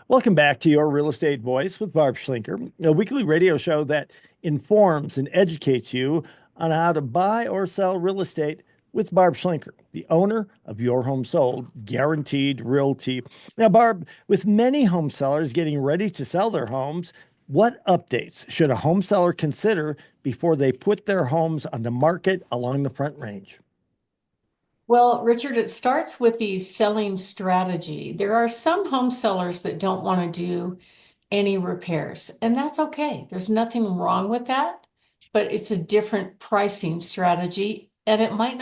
Welcome back to Your Real Estate Voice with Barb Schlinker, a weekly radio show that informs and educates you on how to buy or sell real estate with Barb Schlinker, the owner of Your Home Sold, Guaranteed Realty. Now, Barb, with many home sellers getting ready to sell their homes, what updates should a home seller consider before they put their homes on the market along the Front Range? Well, Richard, it starts with the selling strategy. There are some home sellers that don't want to do any repairs, and that's okay. There's nothing wrong with that, but it's a different pricing strategy, and they might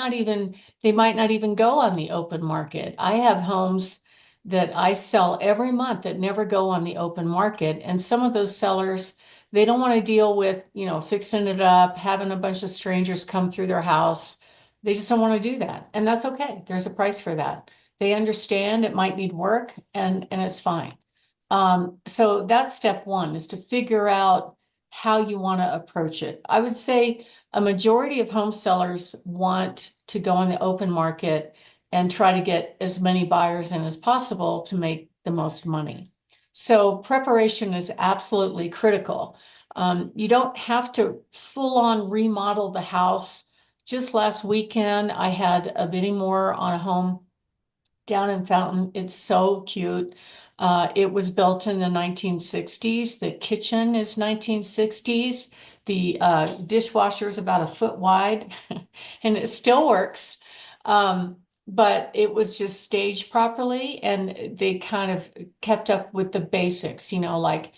not even go on the open market. I have homes that I sell every month that never go on the open market, and some of those sellers, they don't want to deal with, fixing it up, having a bunch of strangers come through their house. They just don't want to do that, and that's okay. There's a price for that. They understand it might need work, and it's fine. So that's step one, is to figure out how you want to approach it. I would say a majority of home sellers want to go on the open market and try to get as many buyers in as possible to make the most money. So preparation is absolutely critical. You don't have to full on remodel the house. Just last weekend, I had a bidding war on a home down in Fountain. It's so cute. It was built in the 1960s. The kitchen is 1960s. The dishwasher is about a foot wide, and it still works. But it was just staged properly, and they kind of kept up with the basics, like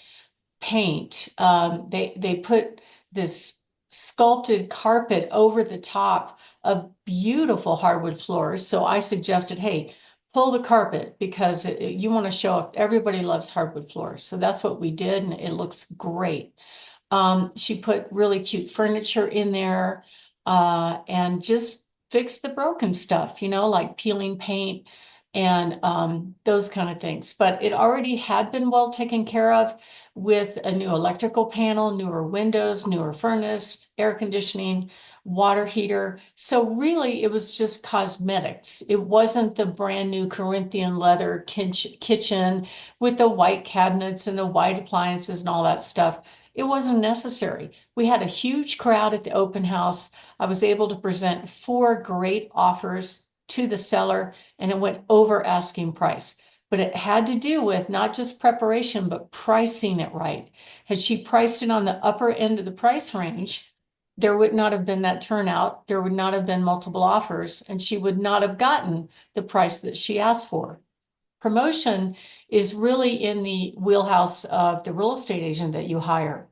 paint. They put this sculpted carpet over the top of beautiful hardwood floors. So I suggested, hey, pull the carpet because you want to show up. Everybody loves hardwood floors. So that's what we did, and it looks great. She put really cute furniture in there and just fixed the broken stuff, like peeling paint and those kind of things. But it already had been well taken care of with a new electrical panel, newer windows, newer furnace, air conditioning, water heater. So really, it was just cosmetics. It wasn't the brand new Corinthian leather kitchen with the white cabinets and the white appliances and all that stuff. It wasn't necessary. We had a huge crowd at the open house. I was able to present 4 great offers to the seller, and it went over asking price. But it had to do with not just preparation, but pricing it right. Had she priced it on the upper end of the price range, there would not have been that turnout. There would not have been multiple offers, and she would not have gotten the price that she asked for. Promotion is really in the wheelhouse of the real estate agent that you hire.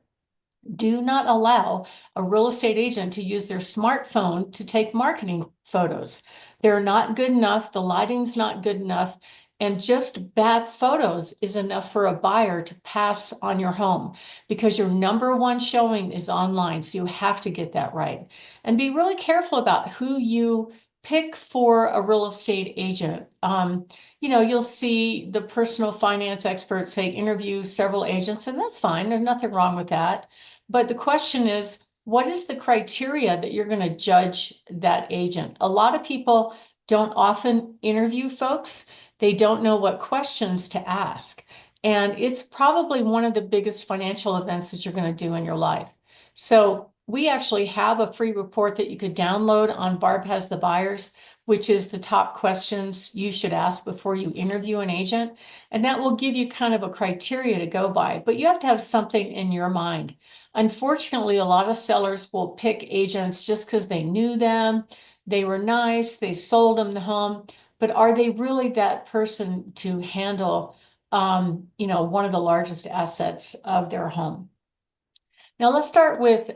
Do not allow a real estate agent to use their smartphone to take marketing photos. They're not good enough. The lighting's not good enough. And just bad photos is enough for a buyer to pass on your home because your number one showing is online. So you have to get that right. And be really careful about who you pick for a real estate agent. You'll see the personal finance experts say interview several agents, and that's fine. There's nothing wrong with that. But the question is, what is the criteria that you're going to judge that agent? A lot of people don't often interview folks. They don't know what questions to ask. And it's probably one of the biggest financial events that you're going to do in your life. So we actually have a free report that you could download on Barb Has the Buyers, which is the top questions you should ask before you interview an agent. And that will give you kind of a criteria to go by, but you have to have something in your mind. Unfortunately, a lot of sellers will pick agents just because they knew them, they were nice, they sold them the home, but are they really that person to handle, one of the largest assets of their home? Now let's start with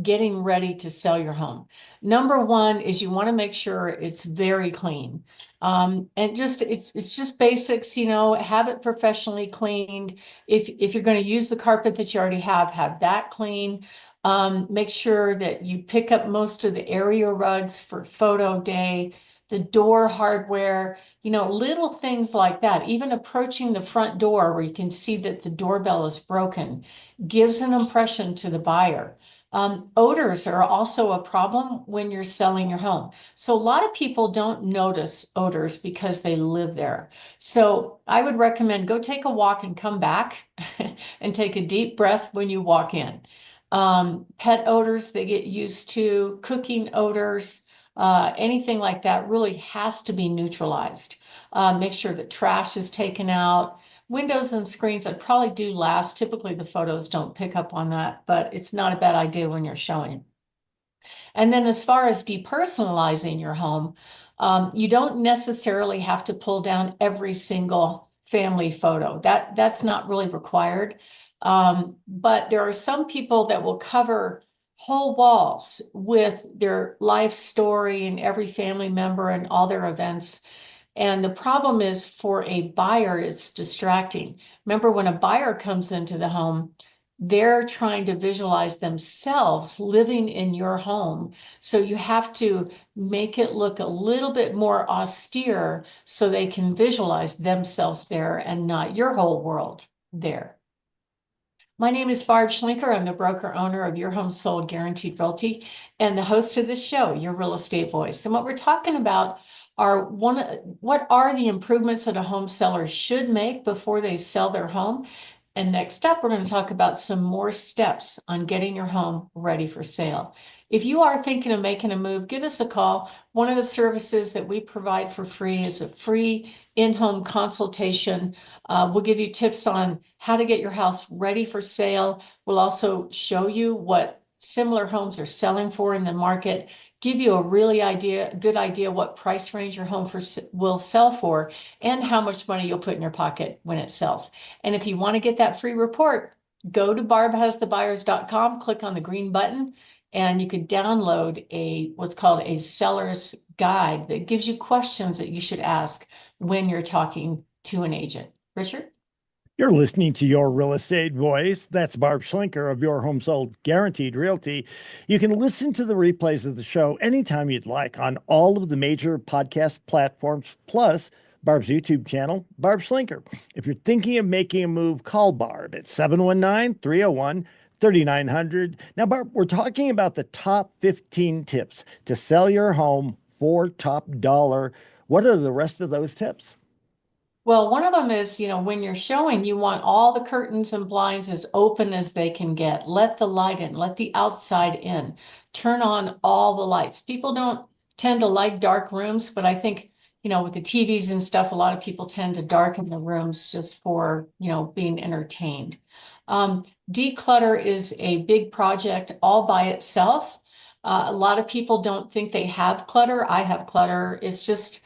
getting ready to sell your home. Number one is you want to make sure it's very clean. And it's just basics, have it professionally cleaned. If you're going to use the carpet that you already have that clean. Make sure that you pick up most of the area rugs for photo day, the door hardware, little things like that. Even approaching the front door where you can see that the doorbell is broken gives an impression to the buyer. Odors are also a problem when you're selling your home. So a lot of people don't notice odors because they live there. So I would recommend go take a walk and come back and take a deep breath when you walk in. Pet odors, they get used to, cooking odors, anything like that really has to be neutralized. Make sure that trash is taken out. Windows and screens, I'd probably do last. Typically, the photos don't pick up on that, but it's not a bad idea when you're showing. And then as far as depersonalizing your home, you don't necessarily have to pull down every single family photo. That's not really required. But there are some people that will cover whole walls with their life story and every family member and all their events. And the problem is for a buyer, it's distracting. Remember, when a buyer comes into the home, they're trying to visualize themselves living in your home. So you have to make it look a little bit more austere so they can visualize themselves there and not your whole world there. My name is Barb Schlinker. I'm the broker owner of Your Home Sold Guaranteed Realty and the host of this show, Your Real Estate Voice. And what we're talking about are what are the improvements that a home seller should make before they sell their home? And next up, we're going to talk about some more steps on getting your home ready for sale. If you are thinking of making a move, give us a call. One of the services that we provide for free is a free in-home consultation. We'll give you tips on how to get your house ready for sale. We'll also show you what similar homes are selling for in the market, give you a good idea what price range your home will sell for, and how much money you'll put in your pocket when it sells. And if you want to get that free report, go to barbhasthebuyers.com, click on the green button, and you can download what's called a seller's guide that gives you questions that you should ask when you're talking to an agent. Richard? You're listening to Your Real Estate Voice. That's Barb Schlinker of Your Home Sold Guaranteed Realty. You can listen to the replays of the show anytime you'd like on all of the major podcast platforms, plus Barb's YouTube channel, Barb Schlinker. If you're thinking of making a move, call Barb at 719-301-3900. Now, Barb, we're talking about the top 15 tips to sell your home for top dollar. What are the rest of those tips? Well, one of them is, when you're showing, you want all the curtains and blinds as open as they can get. Let the light in, let the outside in. Turn on all the lights. People don't tend to like dark rooms, but I think, with the TVs and stuff, a lot of people tend to darken the rooms just for, being entertained. Declutter is a big project all by itself. A lot of people don't think they have clutter. I have clutter. It's just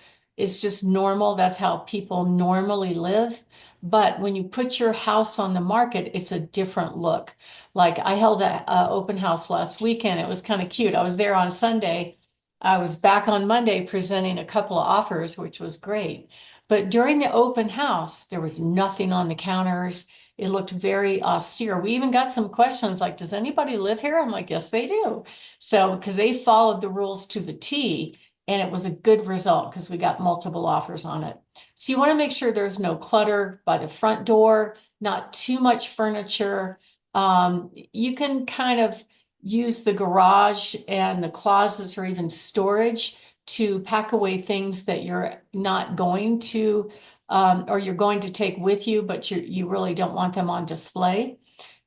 normal. That's how people normally live. But when you put your house on the market, it's a different look. Like I held a open house last weekend. It was kind of cute. I was there on Sunday. I was back on Monday presenting a couple of offers, which was great. But during the open house, there was nothing on the counters. It looked very austere. We even got some questions like, does anybody live here? I'm like, yes, they do. So, because they followed the rules to the T. And it was a good result because we got multiple offers on it. So you want to make sure there's no clutter by the front door, not too much furniture. You can kind of use the garage and the closets or even storage to pack away things that you're not going to, or you're going to take with you, but you really don't want them on display.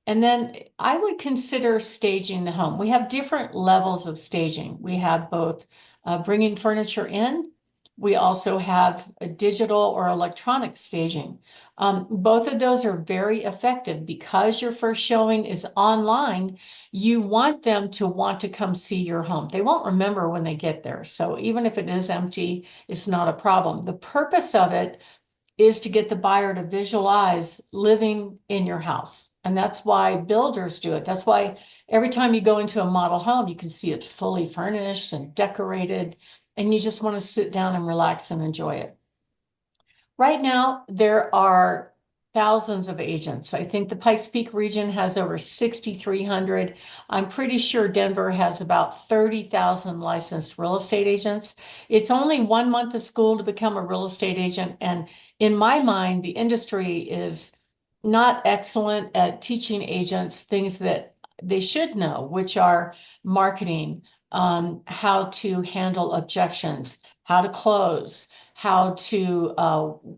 And then I would consider staging the home. We have different levels of staging. We have both bringing furniture in. We also have a digital or electronic staging. Both of those are very effective because your first showing is online. You want them to want to come see your home. They won't remember when they get there. So even if it is empty, it's not a problem. The purpose of it is to get the buyer to visualize living in your house. And that's why builders do it. That's why every time you go into a model home, you can see it's fully furnished and decorated, and you just want to sit down and relax and enjoy it. Right now, there are thousands of agents. I think the Pikes Peak region has over 6,300. I'm pretty sure Denver has about 30,000 licensed real estate agents. It's only 1 month of school to become a real estate agent. And in my mind, the industry is not excellent at teaching agents things that they should know, which are marketing, how to handle objections, how to close, how to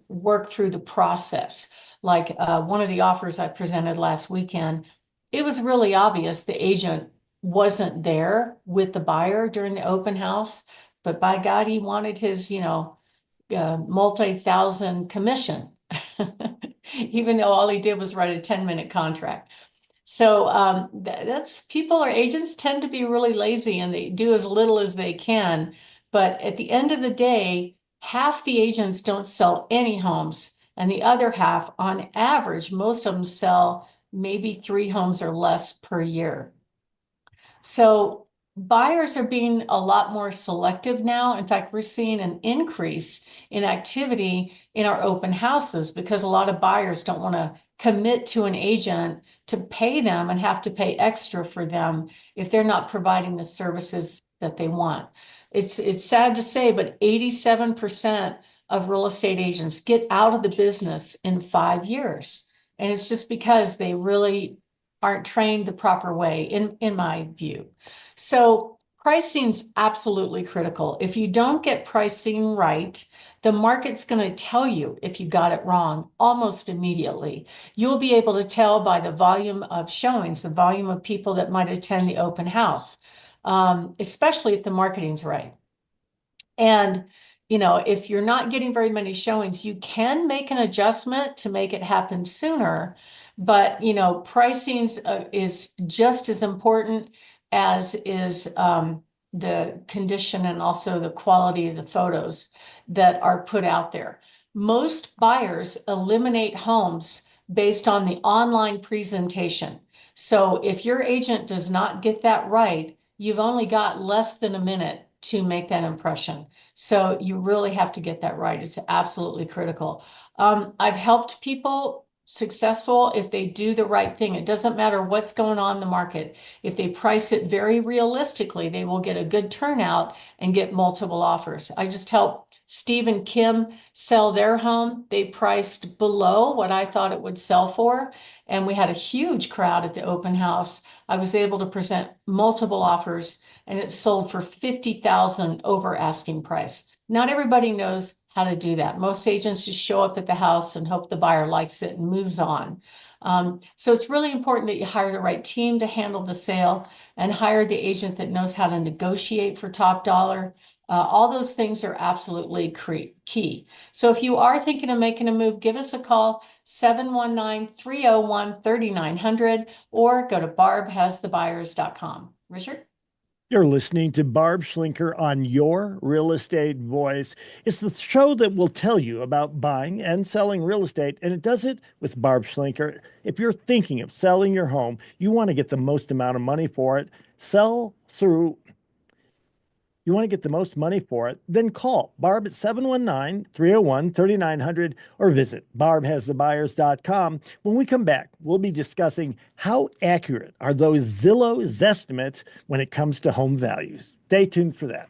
work through the process. Like one of the offers I presented last weekend, it was really obvious the agent wasn't there with the buyer during the open house, but by God, he wanted his, multi-thousand commission, even though all he did was write a 10-minute contract. So that's people or agents tend to be really lazy and they do as little as they can. But at the end of the day, half the agents don't sell any homes, and the other half, on average, most of them sell maybe 3 homes or less per year. So buyers are being a lot more selective now. In fact, we're seeing an increase in activity in our open houses because a lot of buyers don't want to commit to an agent to pay them and have to pay extra for them if they're not providing the services that they want. It's sad to say, but 87% of real estate agents get out of the business in 5 years. And it's just because they really aren't trained the proper way, in my view. So pricing's absolutely critical. If you don't get pricing right, the market's going to tell you if you got it wrong almost immediately. You'll be able to tell by the volume of showings, the volume of people that might attend the open house, especially if the marketing's right. And, if you're not getting very many showings, you can make an adjustment to make it happen sooner. But, pricing is just as important as is the condition and also the quality of the photos that are put out there. Most buyers eliminate homes based on the online presentation. So if your agent does not get that right, you've only got less than a minute to make that impression. So you really have to get that right. It's absolutely critical. I've helped people successful if they do the right thing. It doesn't matter what's going on in the market. If they price it very realistically, they will get a good turnout and get multiple offers. I just helped Steve and Kim sell their home. They priced below what I thought it would sell for. And we had a huge crowd at the open house. I was able to present multiple offers and it sold for 50,000 over asking price. Not everybody knows how to do that. Most agents just show up at the house and hope the buyer likes it and moves on. So it's really important that you hire the right team to handle the sale and hire the agent that knows how to negotiate for top dollar. All those things are absolutely key. So if you are thinking of making a move, give us a call, 719-301-3900, or go to barbhasthebuyers.com. Richard? You're listening to Barb Schlinker on Your Real Estate Voice. It's the show that will tell you about buying and selling real estate, and it does it with Barb Schlinker. If you're thinking of selling your home, you want to get the most amount of money for it, you want to get the most money for it, then call Barb at 719-301-3900 or visit barbhasthebuyers.com. When we come back, we'll be discussing how accurate are those Zillow estimates when it comes to home values. Stay tuned for that.